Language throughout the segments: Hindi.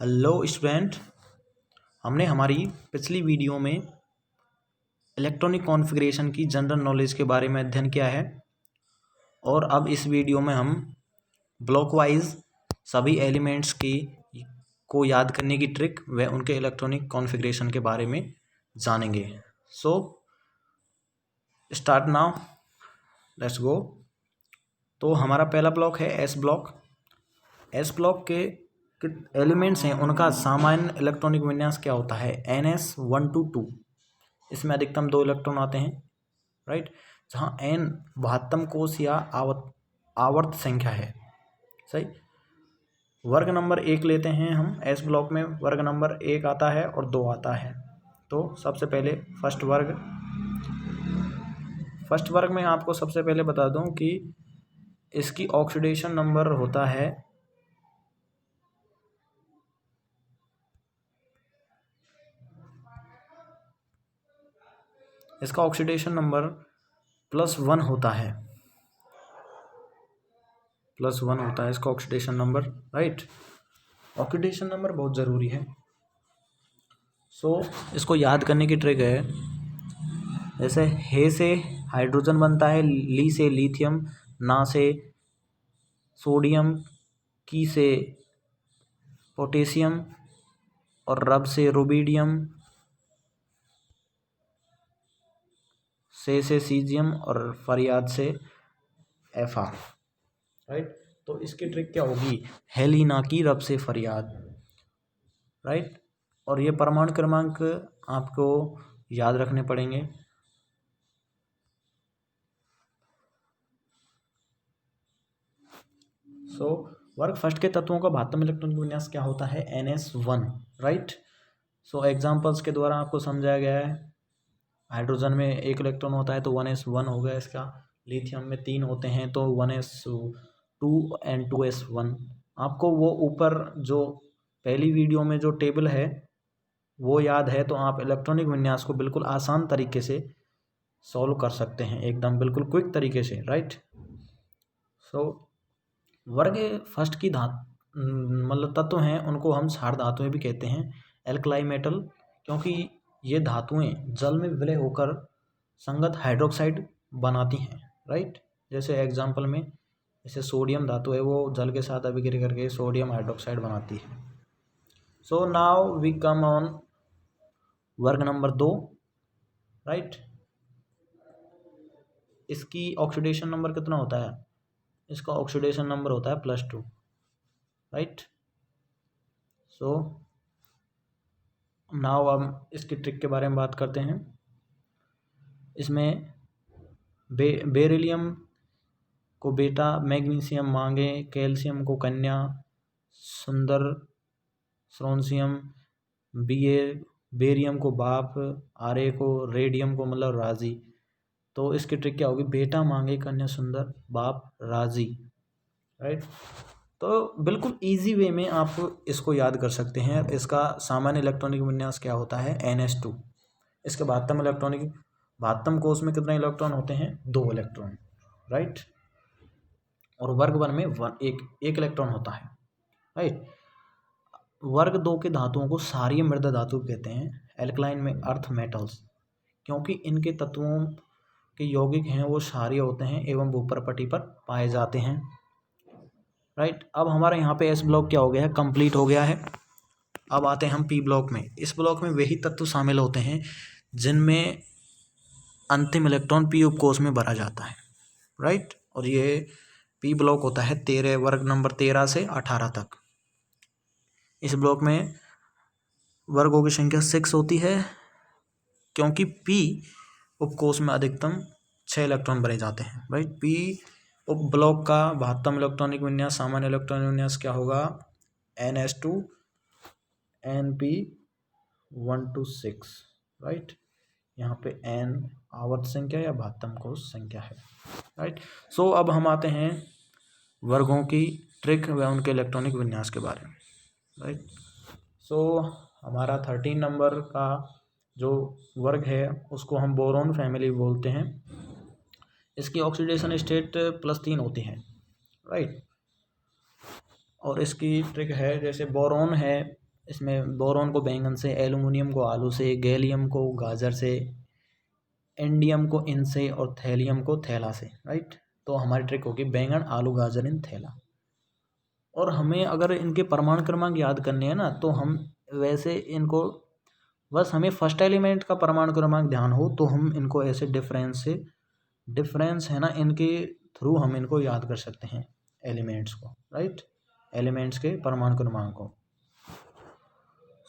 Hello student. हमने हमारी पिछली वीडियो में इलेक्ट्रॉनिक कॉन्फ़िगरेशन की जनरल नॉलेज के बारे में अध्ययन किया है और अब इस वीडियो में हम ब्लॉक वाइज सभी एलिमेंट्स की को याद करने की ट्रिक व उनके इलेक्ट्रॉनिक कॉन्फ़िगरेशन के बारे में जानेंगे। So start now, let's go. तो हमारा पहला ब्लॉक है एस ब्लॉक। एस ब्लॉक के एलिमेंट्स हैं, उनका सामान्य इलेक्ट्रॉनिक विन्यास क्या होता है? NS1 to 2। इसमें अधिकतम 2 इलेक्ट्रॉन आते हैं, राइट। जहाँ n 72 कोष या आवर्त संख्या है, सही। वर्ग नंबर 1 लेते हैं हम। एस ब्लॉक में वर्ग नंबर 1 आता है और 2 आता है। तो सबसे पहले फर्स्ट वर्ग में आपको सबसे पहले बता दूं कि इसकी ऑक्सीडेशन नंबर होता है इसका ऑक्सीडेशन नंबर +1 होता है। +1 होता है इसका oxidation number, right. Oxidation number बहुत ज़रूरी है। सो इसको याद करने की ट्रिक है, जैसे हे से हाइड्रोजन बनता है, ली से लिथियम, ना से सोडियम, की से पोटेशियम और रब से रुबिडियम, से सीजियम और फरियाद से एफा, राइट। तो इसकी ट्रिक क्या होगी? हेली ना की रब से फरियाद, राइट। और ये परमाणु क्रमांक आपको याद रखने पड़ेंगे। सो वर्ग फर्स्ट के तत्वों का महत्तम इलेक्ट्रॉनिक विन्यास क्या होता है? NS1, right. सो एग्जांपल्स के द्वारा आपको समझाया गया है। हाइड्रोजन में 1 इलेक्ट्रॉन होता है तो 1s1 हो गया इसका। लिथियम में 3 होते हैं तो 1s2 एंड 2s1। आपको वो ऊपर जो पहली वीडियो में जो टेबल है वो याद है तो आप इलेक्ट्रॉनिक विन्यास को बिल्कुल आसान तरीके से सॉल्व कर सकते हैं, एकदम बिल्कुल क्विक तरीके से, राइट। सो वर्ग फर्स्ट की मतलब तत्व हैं, उनको हम क्षार धातुएं भी कहते हैं, एल्कलाई मेटल, क्योंकि ये धातुएं जल में विलय होकर संगत हाइड्रोक्साइड बनाती हैं, राइट। जैसे एग्जांपल में जैसे सोडियम धातु है, वो जल के साथ अभिक्रिया करके सोडियम हाइड्रोक्साइड बनाती है। So now we come on वर्ग नंबर 2, राइट। इसकी ऑक्सीडेशन नंबर कितना होता है? इसका ऑक्सीडेशन नंबर होता है +2, राइट। सो नाउ हम इसकी ट्रिक के बारे में बात करते हैं। इसमें बेरिलियम को बेटा, मैग्नीशियम मांगे, कैल्शियम को कन्या, सुंदर, स्ट्रोंशियम, बेरियम को बाप, आर्य को, रेडियम को मतलब राजी। तो इसकी ट्रिक क्या होगी? बेटा मांगे, कन्या सुंदर, बाप राजी, राइट। तो बिल्कुल इजी वे में आप इसको याद कर सकते हैं। इसका सामान्य इलेक्ट्रॉनिक विन्यास क्या होता है? NS2। इसके महत्तम कोष में कितने इलेक्ट्रॉन होते हैं? 2 इलेक्ट्रॉन, राइट। और वर्ग 1 में एक इलेक्ट्रॉन होता है, राइट। वर्ग 2 के धातुओं को क्षारीय मृद धातु कहते हैं, एल्कलाइन में अर्थ मेटल्स, क्योंकि इनके तत्वों के यौगिक हैं वो क्षारीय होते हैं एवं भूपर्पटी पर पाए जाते हैं, राइट। अब हमारा यहाँ पे एस ब्लॉक क्या हो गया है? कंप्लीट हो गया है। अब आते हैं हम पी ब्लॉक में। इस ब्लॉक में वही तत्व शामिल होते हैं जिनमें अंतिम इलेक्ट्रॉन पी उपकोष में भरा जाता है, राइट। और ये पी ब्लॉक होता है 13, वर्ग नंबर 13 से 18 तक। इस ब्लॉक में वर्गों की संख्या 6 होती है, क्योंकि पी उपकोष में अधिकतम 6 इलेक्ट्रॉन भरे जाते हैं, राइट। पी उप ब्लॉक का महत्तम इलेक्ट्रॉनिक विन्यास, सामान्य इलेक्ट्रॉनिक विन्यास क्या होगा? NS2 NP1 to 6, right. यहाँ पे n आवर्त संख्या या महत्तम कोष संख्या है, राइट। सो अब हम आते हैं वर्गों की ट्रिक व उनके इलेक्ट्रॉनिक विन्यास के बारे में, राइट। सो हमारा 13 नंबर का जो वर्ग है उसको हम बोरोन फैमिली बोलते हैं। इसकी ऑक्सीडेशन स्टेट +3 होती है, राइट। और इसकी ट्रिक है, जैसे बोरोन है इसमें बोरोन को बैंगन से, एल्युमिनियम को आलू से, गैलियम को गाजर से, इंडियम को इन से और थैलियम को थैला से, राइट। तो हमारी ट्रिक होगी बैंगन आलू गाजर इन थैला। और हमें अगर इनके परमाणु क्रमांक याद करने हैं ना, तो हम वैसे इनको बस हमें फर्स्ट एलिमेंट का परमाणु क्रमांक ध्यान हो तो हम इनको ऐसे डिफरेंस है ना, इनके थ्रू हम इनको याद कर सकते हैं एलिमेंट्स को, राइट, एलिमेंट्स के परमाणु क्रमांक को।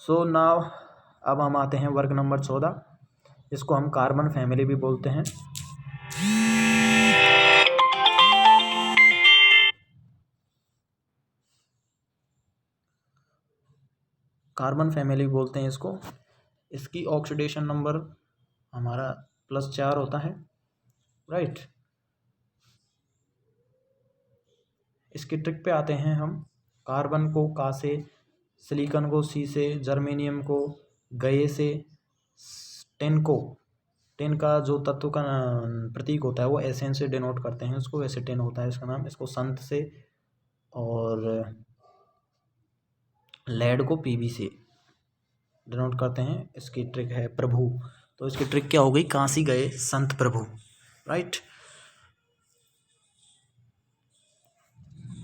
सो नाउ अब हम आते हैं वर्ग नंबर 14। इसको हम कार्बन फैमिली भी बोलते हैं। कार्बन फैमिली बोलते हैं इसको। इसकी ऑक्सीडेशन नंबर हमारा +4 होता है, राइट। इसकी ट्रिक पे आते हैं हम। कार्बन को का से, सिलिकॉन को सी से, जर्मेनियम को गए से, टिन का जो तत्व का प्रतीक होता है वो एसएन से डिनोट करते हैं उसको, वैसे टिन होता है इसका नाम। इसको संत से, और लेड को पीबी से डिनोट करते हैं। इसकी ट्रिक है प्रभु। तो इसकी ट्रिक क्या हो गई, काशी गए संत प्रभु, राइट।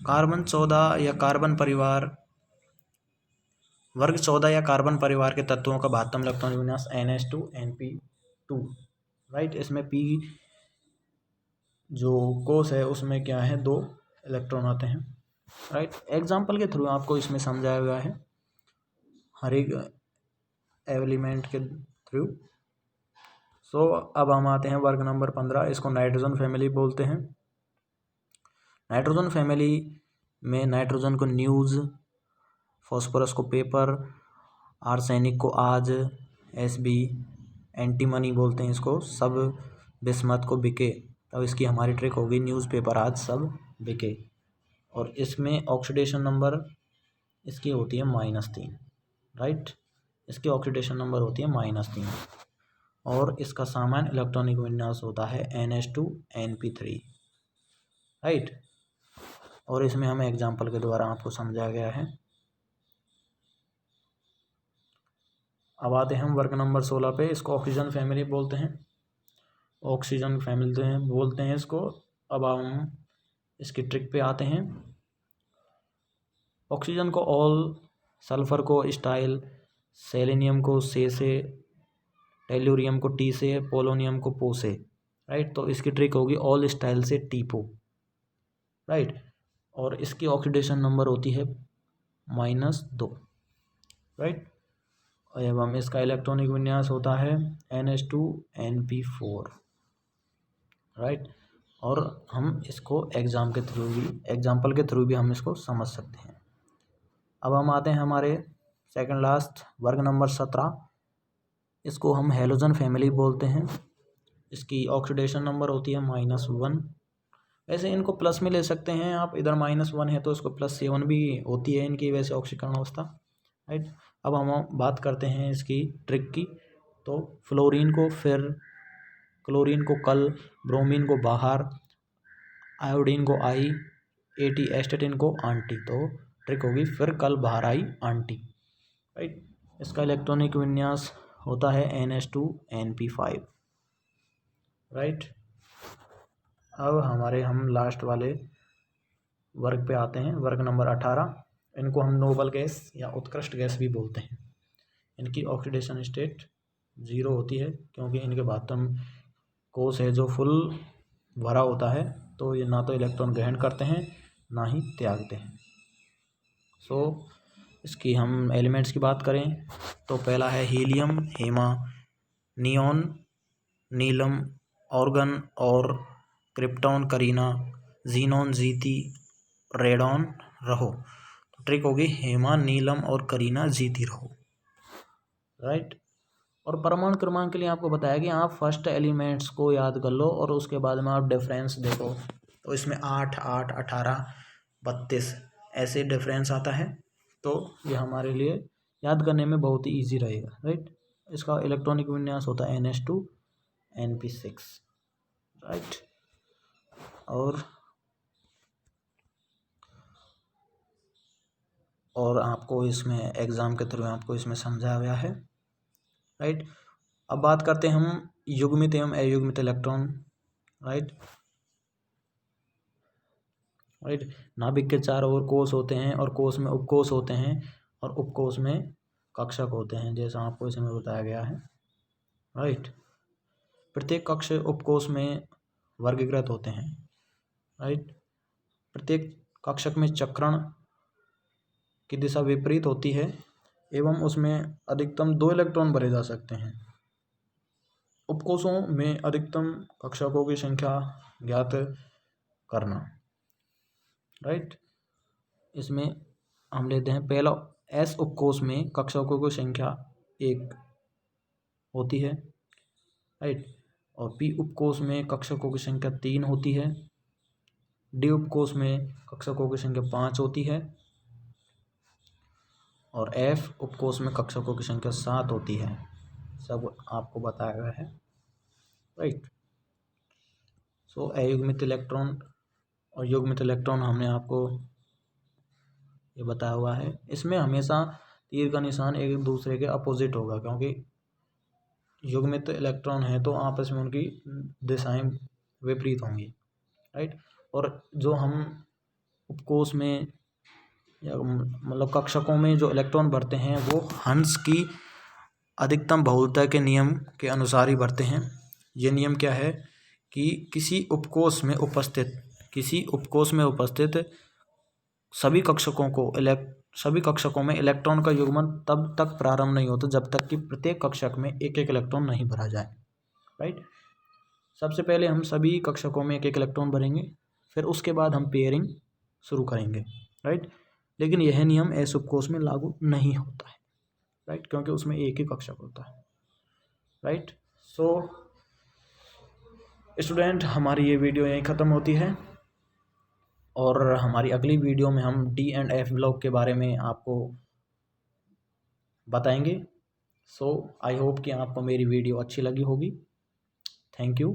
कार्बन 14 या कार्बन परिवार, वर्ग 14 या कार्बन परिवार के तत्वों का महत्तम इलेक्ट्रॉनिक विन्यास NH2 NP2, राइट। इसमें P जो कोष है उसमें क्या है, 2 इलेक्ट्रॉन आते हैं, राइट। एग्जाम्पल के थ्रू आपको इसमें समझाया गया है हर एक एलिमेंट के थ्रू। सो अब हम आते हैं वर्ग नंबर 15। इसको नाइट्रोजन फैमिली बोलते हैं। नाइट्रोजन फैमिली में नाइट्रोजन को न्यूज़, फॉस्फोरस को पेपर, आर्सेनिक को आज, SB एंटीमनी बोलते हैं इसको, सब बिस्मत को बिके। तब इसकी हमारी ट्रिक होगी न्यूज़पेपर आज सब बिके। और इसमें ऑक्सीडेशन नंबर इसकी होती है -3, राइट। इसकी ऑक्सीडेशन नंबर होती है -3 और इसका सामान्य इलेक्ट्रॉनिक विन्यास होता है NH2 NP3, राइट। और इसमें हमें एग्जाम्पल के द्वारा आपको समझाया गया है। अब आते हैं हम वर्ग नंबर 16 पे। इसको ऑक्सीजन फैमिली बोलते हैं। ऑक्सीजन फैमिली बोलते हैं इसको। अब हम इसकी ट्रिक पे आते हैं। ऑक्सीजन को ऑल, सल्फर को स्टाइल, सेलेनियम को से, टेल्यूरियम को टी से, पोलोनियम को पो से, राइट। तो इसकी ट्रिक होगी ऑल स्टाइल से टीपो, राइट। और इसकी ऑक्सीडेशन नंबर होती है -2, राइट। एवं इसका इलेक्ट्रॉनिक विन्यास होता है NH2 NP4, राइट। और हम इसको एग्जाम्पल के थ्रू भी हम इसको समझ सकते हैं। अब हम आते हैं हमारे सेकंड लास्ट वर्ग नंबर 17। इसको हम हेलोजन फैमिली बोलते हैं। इसकी ऑक्सीडेशन नंबर होती है -1। वैसे इनको प्लस में ले सकते हैं आप, इधर -1 है तो इसको +7 भी होती है इनकी वैसे ऑक्सीकरण अवस्था, राइट। अब हम बात करते हैं इसकी ट्रिक की। तो फ्लोरीन को फिर, क्लोरीन को कल, ब्रोमीन को बाहर, आयोडीन को आई, AT एस्टेटिन को आंटी। तो ट्रिक होगी फिर कल बाहर आई आंटी, राइट। इसका इलेक्ट्रॉनिक विन्यास होता है NH2 NP5, राइट। अब हम लास्ट वाले वर्ग पे आते हैं, वर्ग नंबर 18। इनको हम नोबल गैस या उत्कृष्ट गैस भी बोलते हैं। इनकी ऑक्सीडेशन स्टेट 0 होती है क्योंकि इनके महत्तम कोष है जो फुल भरा होता है, तो ये ना तो इलेक्ट्रॉन ग्रहण करते हैं ना ही त्यागते हैं। सो इसकी हम एलिमेंट्स की बात करें तो पहला है हीलियम, हेमा, नियॉन, नीलम, ऑर्गन और क्रिप्टॉन, करीना, जीनॉन, जीती, रेडॉन, रहो। तो ट्रिक होगी हेमा, नीलम और करीना, जीती, रहो, राइट। और परमाणु क्रमांक के लिए आपको बताया कि आप फर्स्ट एलिमेंट्स को याद कर लो और उसके बाद में आप डिफरेंस देखो। तो इसमें 8, 8, 18, 32 ऐसे डिफरेंस आता है। तो ये हमारे लिए याद करने में बहुत ही ईजी रहेगा, राइट। इसका इलेक्ट्रॉनिक विन्यास होता है NH2 NP6, राइट। और और आपको इसमें एग्ज़ाम के थ्रू आपको इसमें समझाया गया है, राइट। अब बात करते हैं हम युग्मित एवं अयुग्मित इलेक्ट्रॉन, राइट। नाभिक के चारों ओर कोष होते हैं और कोष में उपकोष होते हैं और उपकोष में कक्षक होते हैं, जैसा आपको इसमें बताया गया है, राइट। प्रत्येक कक्ष उपकोष में वर्गीकृत होते हैं, राइट। प्रत्येक कक्षक में चक्रण की दिशा विपरीत होती है एवं उसमें अधिकतम 2 इलेक्ट्रॉन भरे जा सकते हैं। उपकोषों में अधिकतम कक्षकों की संख्या ज्ञात करना, राइट। इसमें हम लेते हैं पहला, एस उपकोष में कक्षकों की संख्या 1 होती है, राइट। और पी उपकोष में कक्षकों की संख्या 3 होती है। डी उपकोष में कक्षकों की संख्या 5 होती है और एफ उपकोष में कक्षकों की संख्या 7 होती है। सब आपको बताया गया है, राइट। सो अयुग्मित इलेक्ट्रॉन और युग्मित इलेक्ट्रॉन हमने आपको ये बताया हुआ है। इसमें हमेशा तीर का निशान एक दूसरे के अपोजिट होगा, क्योंकि युग्मित इलेक्ट्रॉन है तो आपस में उनकी दिशाएं विपरीत होंगी, राइट। और जो हम उपकोष में या मतलब कक्षकों में जो इलेक्ट्रॉन भरते हैं वो हंस की अधिकतम बहुलता के नियम के अनुसार ही भरते हैं। ये नियम क्या है कि किसी उपकोष में उपस्थित सभी कक्षकों में इलेक्ट्रॉन का युग्मन तब तक प्रारंभ नहीं होता जब तक कि प्रत्येक कक्षक में एक एक इलेक्ट्रॉन नहीं भरा जाए, राइट। सबसे पहले हम सभी कक्षकों में एक एक इलेक्ट्रॉन भरेंगे, फिर उसके बाद हम पेयरिंग शुरू करेंगे, राइट। लेकिन यह नियम एस उपकोष में लागू नहीं होता है, राइट, क्योंकि उसमें एक ही कक्षक होता है, राइट। सो स्टूडेंट, हमारी ये वीडियो यहीं ख़त्म होती है और हमारी अगली वीडियो में हम डी एंड एफ ब्लॉक के बारे में आपको बताएंगे। सो आई होप कि आपको मेरी वीडियो अच्छी लगी होगी। Thank you.